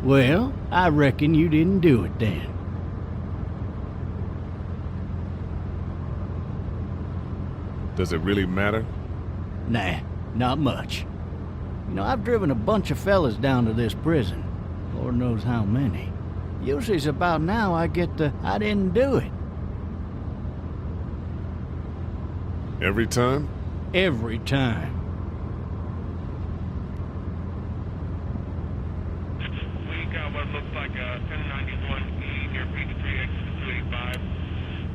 Well, I reckon you didn't do it then. Does it really matter? Nah, not much. You know, I've driven a bunch of fellas down to this prison. Lord knows how many. Usually it's about now I get the, I didn't do it. Every time? Every time. We got what looks like a 1091E near Peachtree exit 285.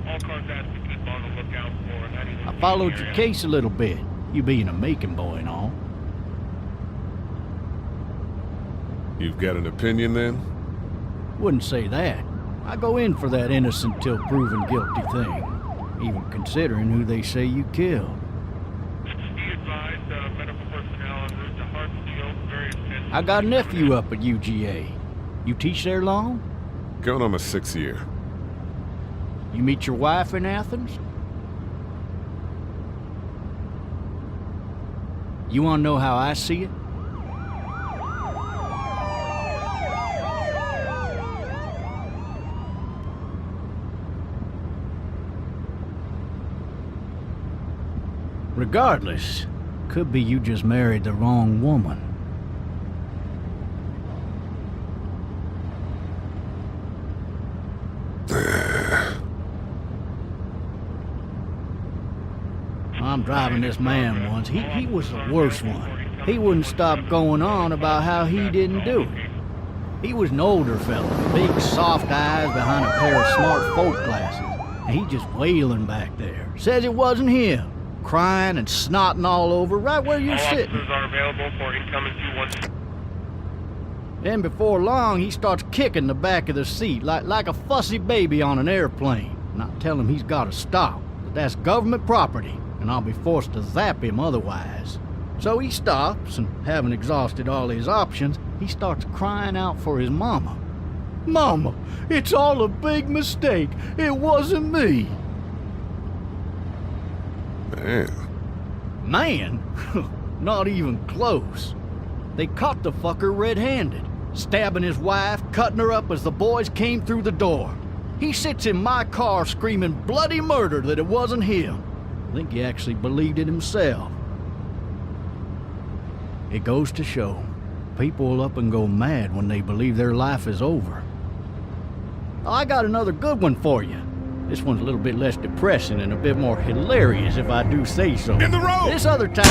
All cars asked to keep on the lookout for 91. I followed your case a little bit, you being a Macon boy and all. You've got an opinion then? Wouldn't say that. I go in for that innocent till proven guilty thing, even considering who they say you killed. Be advised, medical personnel en route to Hartsfield, various tests. I got a nephew up at UGA. You teach there long? Going on my 6th year. You meet your wife in Athens? You want to know how I see it? Regardless, could be you just married the wrong woman. I'm driving this man once. He was the worst one. He wouldn't stop going on about how he didn't do it. He was an older fella, big soft eyes behind a pair of smart folk glasses. And he just wailing back there. Says it wasn't him. Crying and snotting all over right where you're sitting. Officers are available for incoming 212. Then before long, he starts kicking the back of the seat like a fussy baby on an airplane. And I tell him he's got to stop, that that's government property, and I'll be forced to zap him otherwise. So he stops, and having exhausted all his options, he starts crying out for his mama. Mama, it's all a big mistake. It wasn't me. Man. Man? Not even close. They caught the fucker red-handed, stabbing his wife, cutting her up as the boys came through the door. He sits in my car screaming bloody murder that it wasn't him. I think he actually believed it himself. It goes to show, people will up and go mad when they believe their life is over. I got another good one for you. This one's a little bit less depressing and a bit more hilarious, if I do say so. In the road! This other time...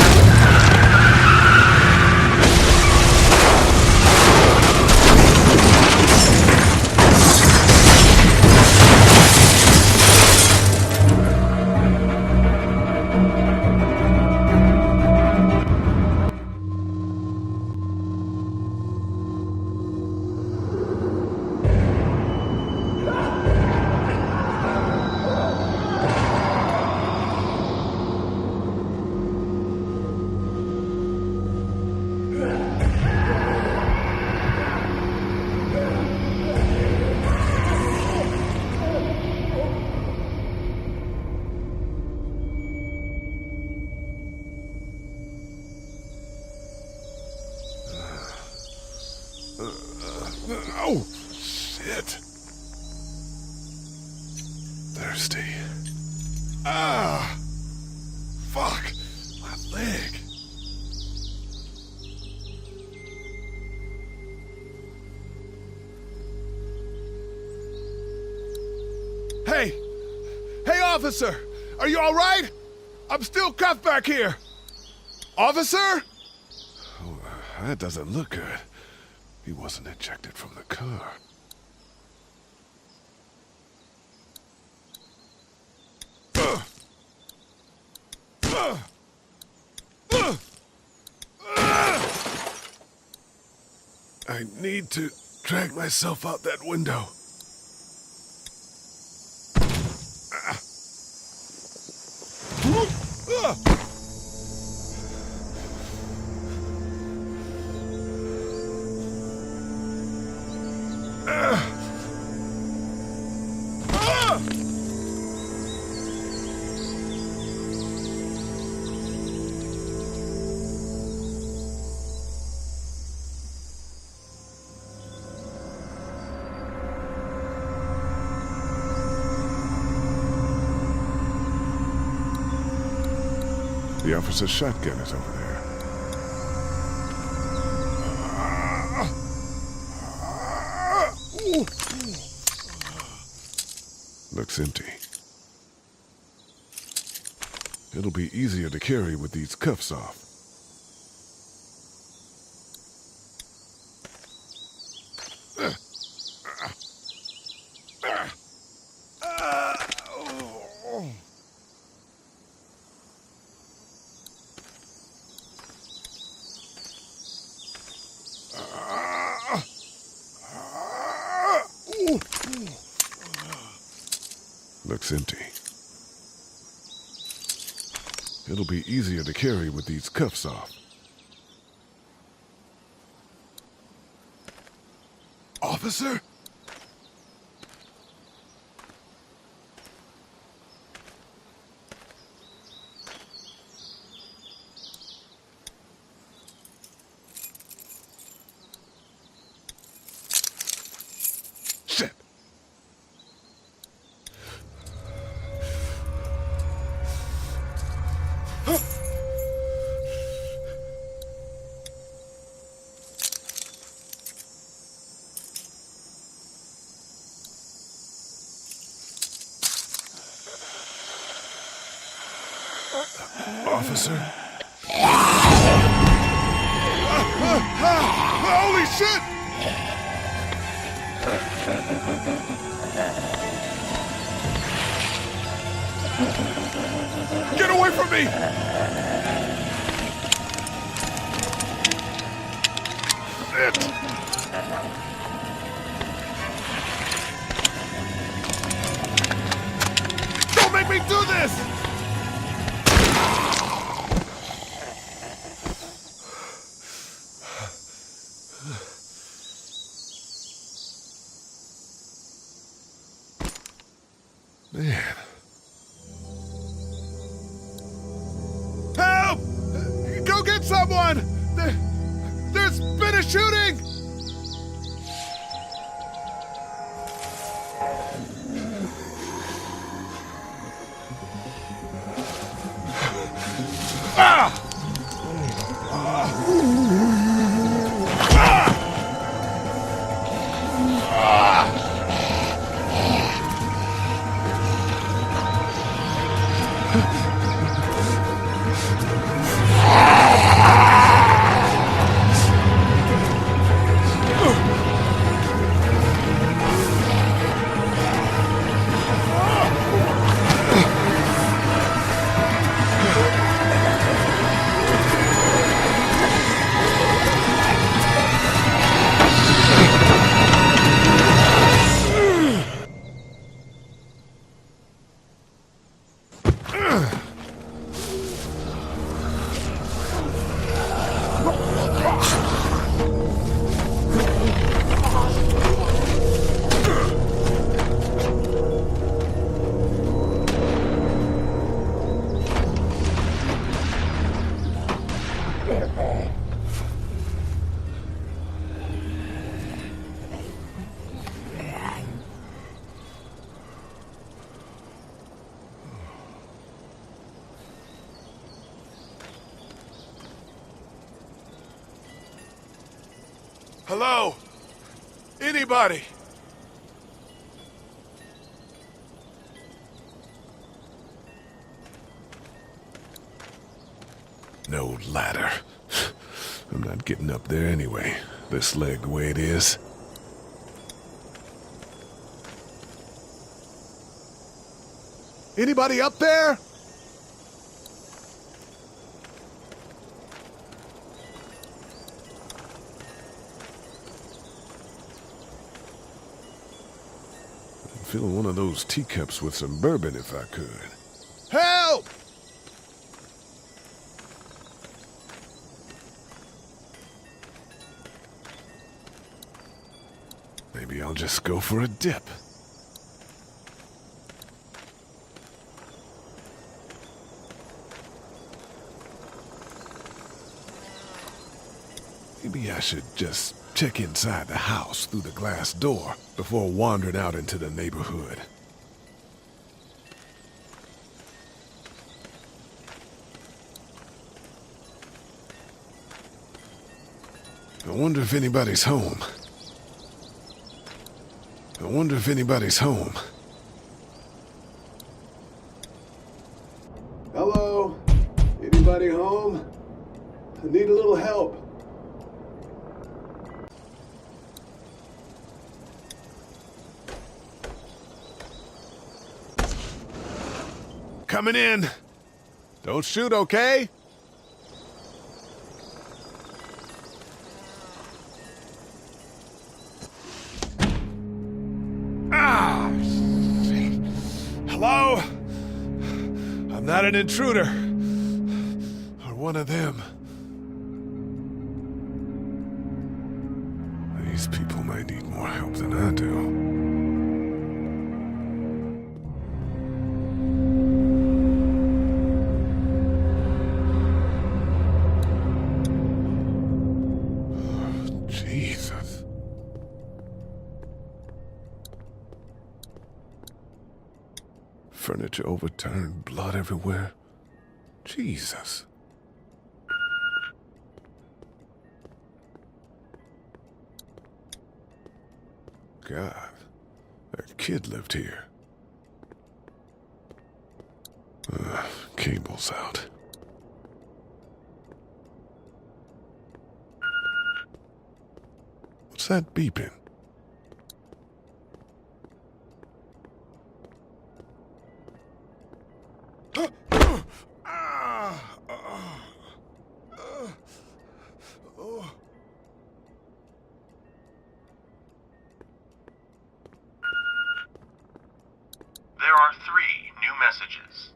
Oh, shit. Thirsty. Ah! Fuck! My leg. Hey! Hey, officer! Are you all right? I'm still cuffed back here. Officer? Oh, that doesn't look good. He wasn't ejected from the car. I need to drag myself out that window. The officer's shotgun is over there. Looks empty. It'll be easier to carry with these cuffs off. Looks empty. It'll be easier to carry with these cuffs off. Officer? Shit! Officer? Holy shit! Get away from me! Shit! Don't make me do this! Man. Help! Go get someone! There's been a shooting! Ah! Hello? Anybody? No ladder. I'm not getting up there anyway. This leg the way it is. Anybody up there? I'd fill one of those teacups with some bourbon if I could. Help! Maybe I'll just go for a dip. Maybe I should just check inside the house through the glass door before wandering out into the neighborhood. wonder if anybody's home. I wonder if anybody's home. Hello? Anybody home? I need a little help. Coming in. Don't shoot, okay? Ah! Shit. Hello? I'm not an intruder. Or one of them. These people may need more help than I do. Jesus. Furniture overturned, blood everywhere. Jesus. God, that kid lived here. Cable's out. What's that beeping? There are 3 new messages.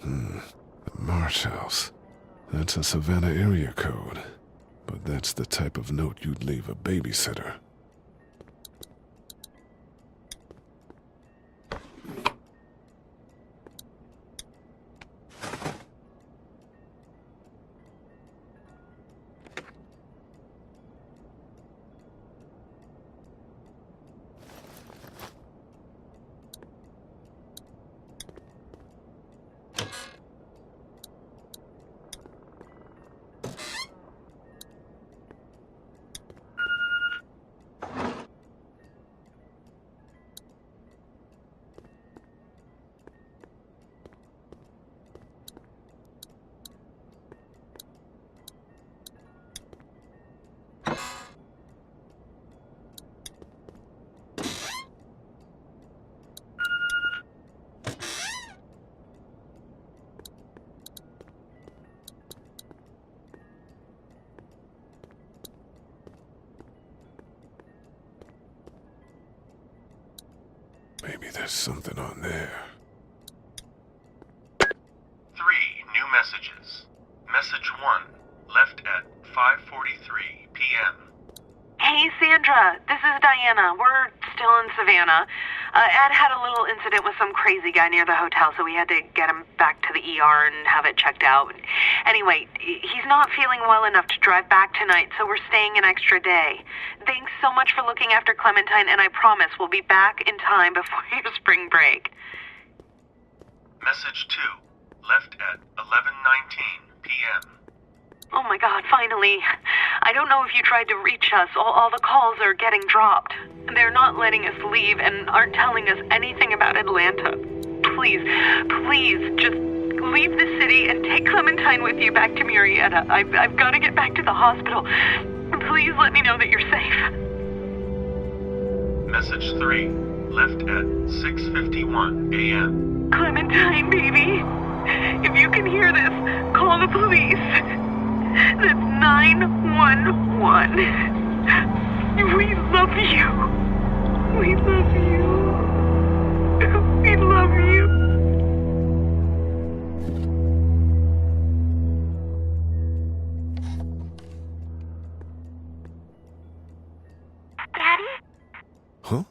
The Marsh House. That's a Savannah area code. But that's the type of note you'd leave a babysitter. Maybe there's something on there. 3 new messages. Message 1, left at 5:43 p.m. Hey, Sandra, this is Diana. We're still in Savannah. Ed had a little incident with some crazy guy near the hotel, so we had to get him back to the ER and have it checked out. Anyway, he's not feeling well enough to drive back tonight, so we're staying an extra day. Thanks so much for looking after Clementine, and I promise we'll be back in time before your spring break. Message 2, left at 11:19 p.m. Oh my God, finally. I don't know if you tried to reach us. All the calls are getting dropped. They're not letting us leave and aren't telling us anything about Atlanta. Please, just leave the city and take Clementine with you back to Murrieta. I've got to get back to the hospital. Please let me know that you're safe. Message 3, left at 6:51 a.m. Clementine, baby. If you can hear this, call the police. That's 911. We love you. We love you. We love you. Daddy? Huh?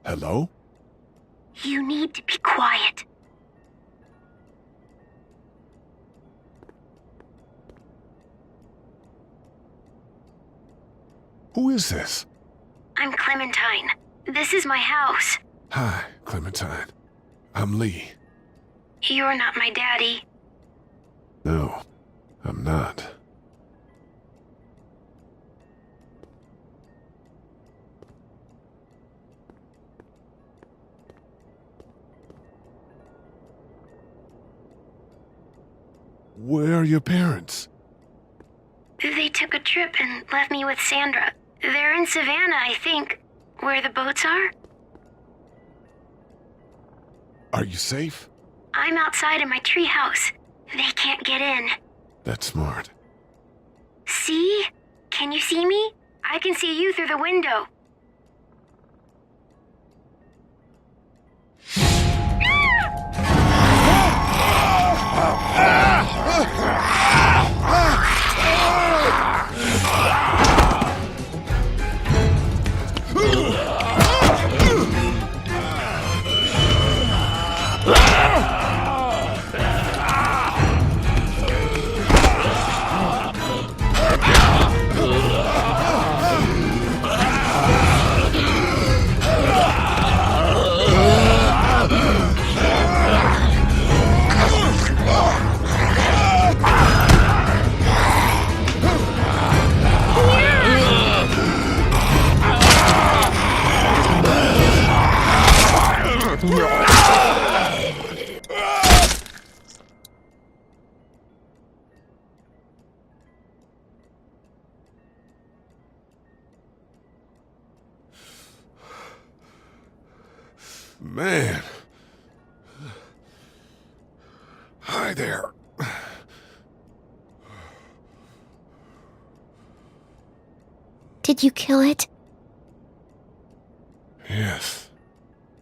Hello? You need to be quiet. Who is this? I'm Clementine. This is my house. Hi, Clementine. I'm Lee. You're not my daddy. No, I'm not. Where are your parents? They took a trip and left me with Sandra. They're in Savannah, I think. Where the boats are? Are you safe? I'm outside in my treehouse. They can't get in. That's smart. See? Can you see me? I can see you through the window. Man. Hi there. Did you kill it? Yes.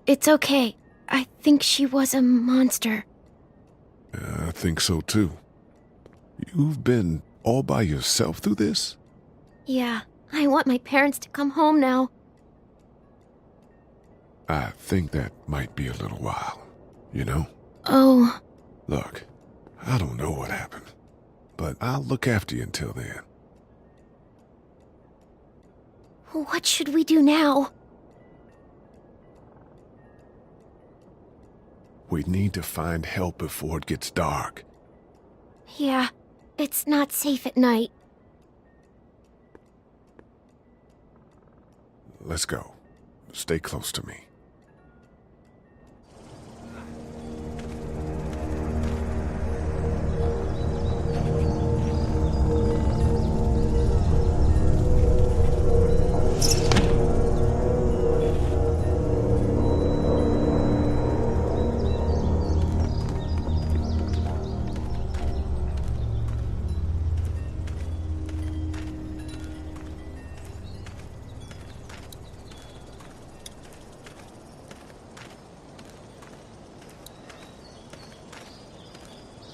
It's okay. I think she was a monster. I think so too. You've been all by yourself through this? Yeah, I want my parents to come home now. I think that might be a little while, you know? Oh. Look, I don't know what happened, but I'll look after you until then. What should we do now? We need to find help before it gets dark. Yeah, it's not safe at night. Let's go. Stay close to me.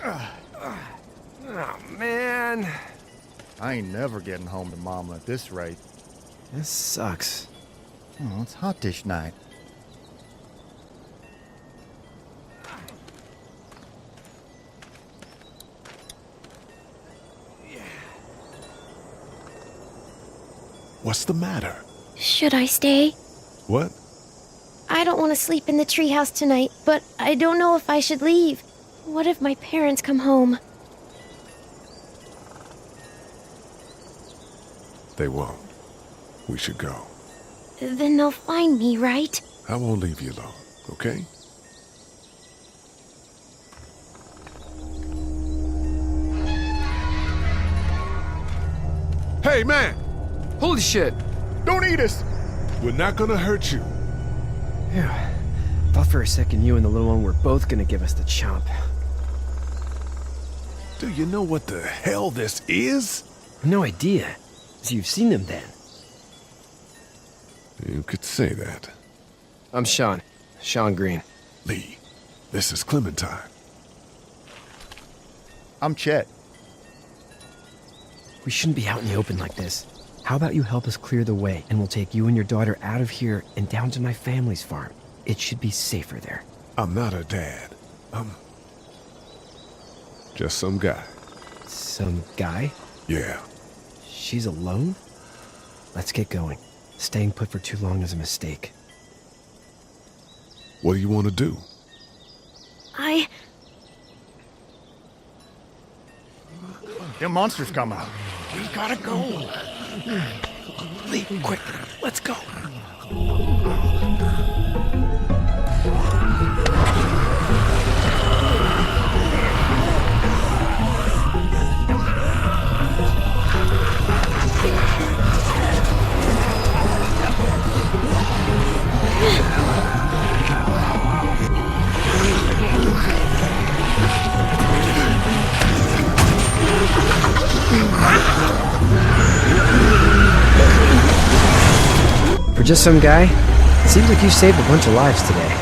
Oh, man. I ain't never getting home to Mama at this rate. This sucks. Oh, it's hot dish night. What's the matter? Should I stay? What? I don't want to sleep in the treehouse tonight, but I don't know if I should leave. What if my parents come home? They won't. We should go. Then they'll find me, right? I won't leave you alone, okay? Hey, man! Holy shit! Don't eat us! We're not gonna hurt you. Yeah. Thought for a second you and the little one were both gonna give us the chomp. Do you know what the hell this is? No idea. So you've seen them then? You could say that. I'm Sean. Sean Green. Lee, this is Clementine. I'm Chet. We shouldn't be out in the open like this. How about you help us clear the way, and we'll take you and your daughter out of here and down to my family's farm. It should be safer there. I'm not her dad. I'm just some guy. Some guy? Yeah. She's alone? Let's get going. Staying put for too long is a mistake. What do you want to do? Them monsters come out. We gotta go. Lee, quick, let's go. For just some guy, it seems like you saved a bunch of lives today.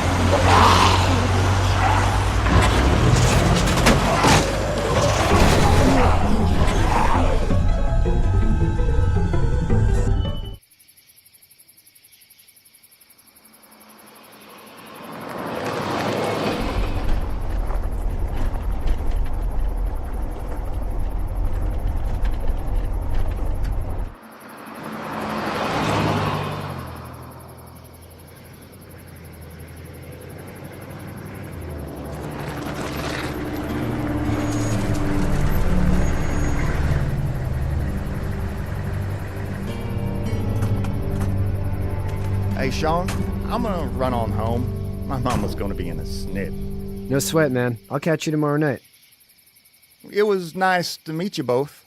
Hey, Sean, I'm gonna run on home. My mama's gonna be in a snit. No sweat, man. I'll catch you tomorrow night. It was nice to meet you both.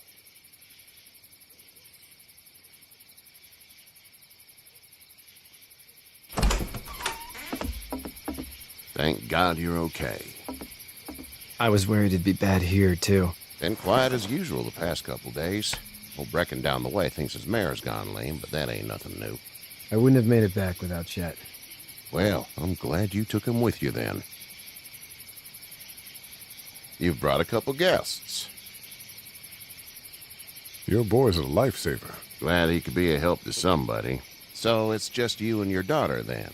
Thank God you're okay. I was worried it'd be bad here, too. Been quiet as usual the past couple days. Old Brecken down the way thinks his mare's gone lame, but that ain't nothing new. I wouldn't have made it back without Chet. Well, I'm glad you took him with you then. You've brought a couple guests. Your boy's a lifesaver. Glad he could be a help to somebody. So it's just you and your daughter then?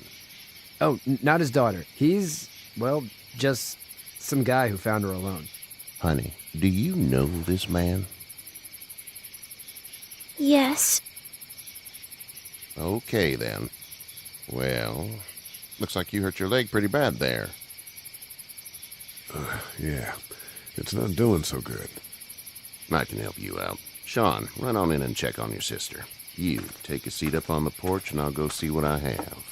Oh, not his daughter. He's, well, just some guy who found her alone. Honey, do you know this man? Yes. Okay, then. Well, looks like you hurt your leg pretty bad there. Yeah, it's not doing so good. I can help you out. Sean, run on in and check on your sister. You, take a seat up on the porch and I'll go see what I have.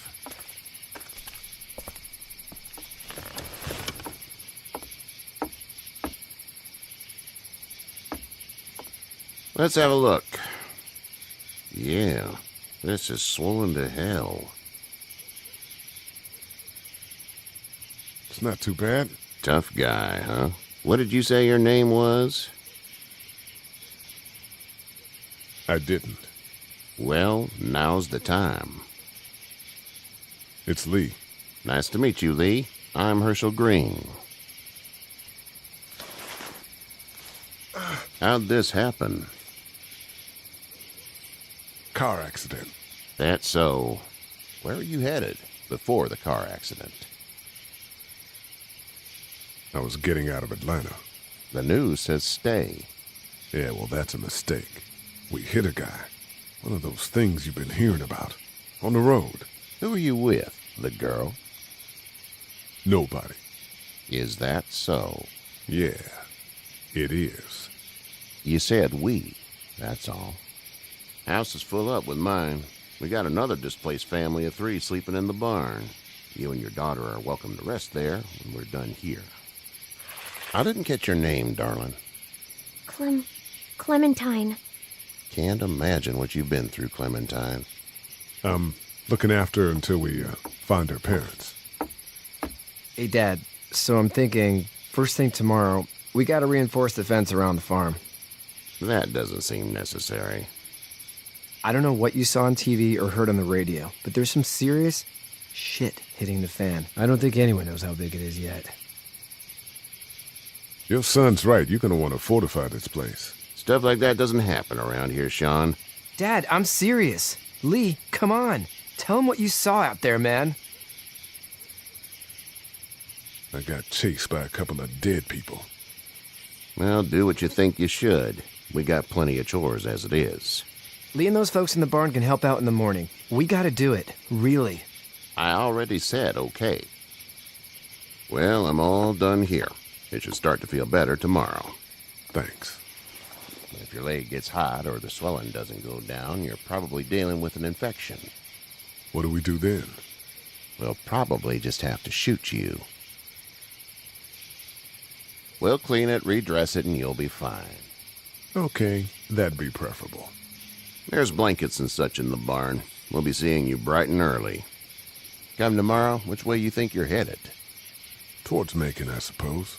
Let's have a look. Yeah, this is swollen to hell. It's not too bad. Tough guy, huh? What did you say your name was? I didn't. Well, now's the time. It's Lee. Nice to meet you, Lee. I'm Herschel Green. How'd this happen? Car accident. That's so. Where were you headed before the car accident? I was getting out of Atlanta. The news says stay. Yeah, well, that's a mistake. We hit a guy. One of those things you've been hearing about. On the road. Who are you with? The girl? Nobody. Is that so? Yeah, it is. You said we. That's all. House is full up with mine. We got another displaced family of 3 sleeping in the barn. You and your daughter are welcome to rest there when we're done here. I didn't catch your name, darling. Clementine. Can't imagine what you've been through, Clementine. I'm looking after her until we find her parents. Hey, Dad, so I'm thinking, first thing tomorrow, we gotta reinforce the fence around the farm. That doesn't seem necessary. I don't know what you saw on TV or heard on the radio, but there's some serious shit hitting the fan. I don't think anyone knows how big it is yet. Your son's right. You're gonna want to fortify this place. Stuff like that doesn't happen around here, Sean. Dad, I'm serious. Lee, come on. Tell him what you saw out there, man. I got chased by a couple of dead people. Well, do what you think you should. We got plenty of chores as it is. Lee and those folks in the barn can help out in the morning. We gotta do it, really. I already said okay. Well, I'm all done here. It should start to feel better tomorrow. Thanks. If your leg gets hot or the swelling doesn't go down, you're probably dealing with an infection. What do we do then? We'll probably just have to shoot you. We'll clean it, redress it, and you'll be fine. Okay, that'd be preferable. There's blankets and such in the barn. We'll be seeing you bright and early. Come tomorrow, which way you think you're headed? Towards Macon, I suppose.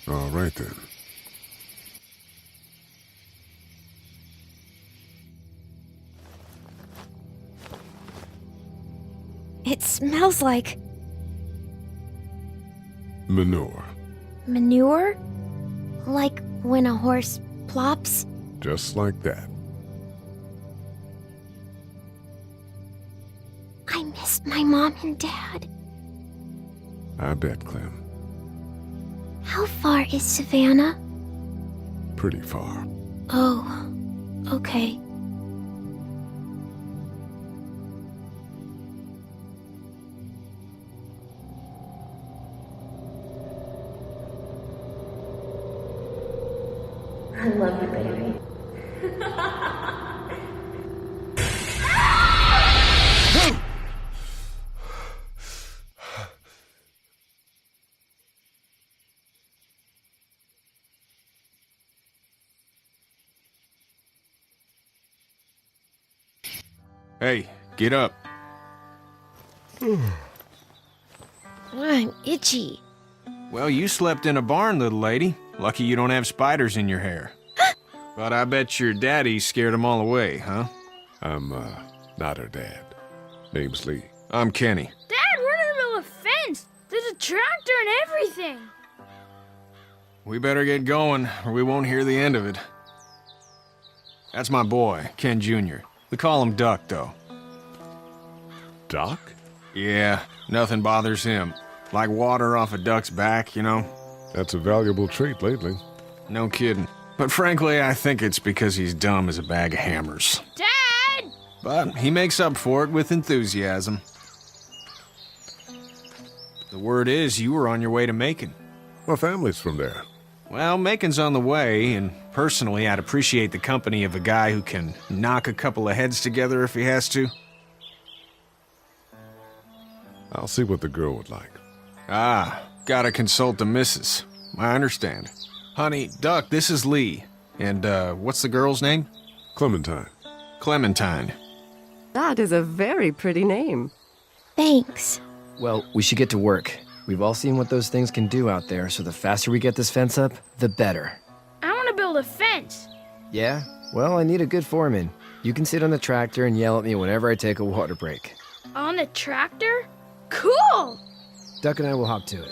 All right, then. It smells like Manure. manure? Like when a horse plops? Just like that. I miss my mom and dad. I bet, Clem. How far is Savannah? Pretty far. Oh, okay. I love you, baby. Hey, get up. I'm itchy. Well, you slept in a barn, little lady. Lucky you don't have spiders in your hair. But I bet your daddy scared them all away, huh? I'm, not her dad. Name's Lee. I'm Kenny. Dad, we're in the middle of a fence. There's a tractor and everything. We better get going, or we won't hear the end of it. That's my boy, Ken Jr. We call him Duck, though. Doc? Yeah, nothing bothers him. Like water off a duck's back, you know? That's a valuable trait lately. No kidding. But frankly, I think it's because he's dumb as a bag of hammers. Dad! But he makes up for it with enthusiasm. The word is you were on your way to Macon. My family's from there. Well, Macon's on the way, and personally, I'd appreciate the company of a guy who can knock a couple of heads together if he has to. I'll see what the girl would like. Ah, gotta consult the missus. I understand. Honey, Duck, this is Lee. And, what's the girl's name? Clementine. Clementine. That is a very pretty name. Thanks. Well, we should get to work. We've all seen what those things can do out there, so the faster we get this fence up, the better. I want to build a fence. Yeah? Well, I need a good foreman. You can sit on the tractor and yell at me whenever I take a water break. On the tractor? Cool! Duck and I will hop to it.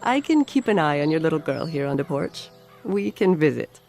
I can keep an eye on your little girl here on the porch. We can visit.